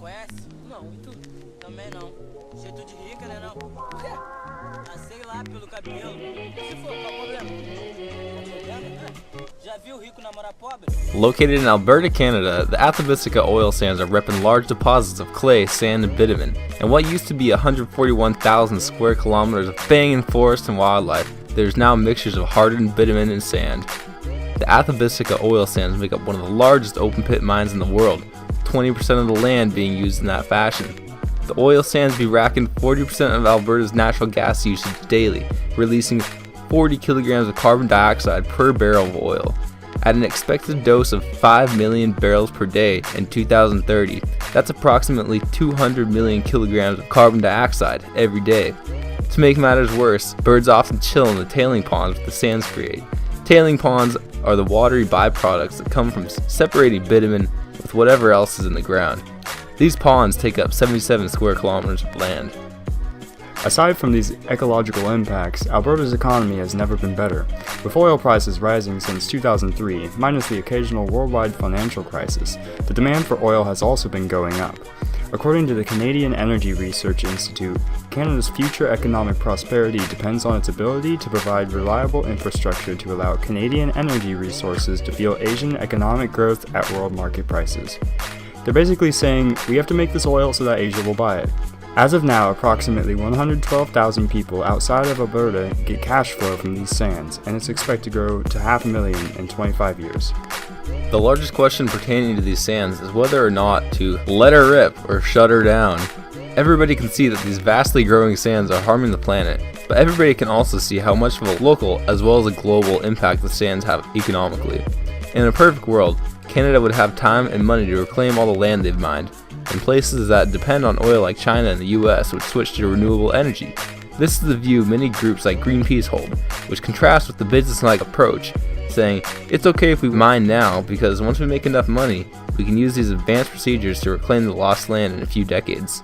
conhece? Não, e tu? Também não. Jeito de rica, né não? Por quê? Ah, sei lá, pelo cabelo. Se for, qual o problema? Já viu rico namorar pobre? Located in Alberta, Canada, the Athabasca oil sands are repping large deposits of clay, sand, and bitumen. And what used to be 141,000 square kilometers of banging forest and wildlife, there's now mixtures of hardened bitumen and sand. The Athabasca oil sands make up one of the largest open pit mines in the world, 20% of the land being used in that fashion. The oil sands be racking 40% of Alberta's natural gas usage daily, releasing 40 kilograms of carbon dioxide per barrel of oil. At an expected dose of 5 million barrels per day in 2030, that's approximately 200 million kilograms of carbon dioxide every day. To make matters worse, birds often chill in the tailing ponds the sands create. Tailing ponds are the watery byproducts that come from separating bitumen with whatever else is in the ground. These ponds take up 77 square kilometers of land. Aside from these ecological impacts, Alberta's economy has never been better, with oil prices rising since 2003, minus the occasional worldwide financial crisis. The demand for oil has also been going up. According to the Canadian Energy Research Institute, Canada's future economic prosperity depends on its ability to provide reliable infrastructure to allow Canadian energy resources to fuel Asian economic growth at world market prices. They're basically saying, we have to make this oil so that Asia will buy it. As of now, approximately 112,000 people outside of Alberta get cash flow from these sands, and it's expected to grow to 500,000 in 25 years. The largest question pertaining to these sands is whether or not to let her rip or shut her down. Everybody can see that these vastly growing sands are harming the planet, but everybody can also see how much of a local as well as a global impact the sands have economically. In a perfect world, Canada would have time and money to reclaim all the land they've mined, and places that depend on oil like China and the US would switch to renewable energy. This is the view many groups like Greenpeace hold, which contrasts with the business-like approach, saying it's okay if we mine now because once we make enough money, we can use these advanced procedures to reclaim the lost land in a few decades.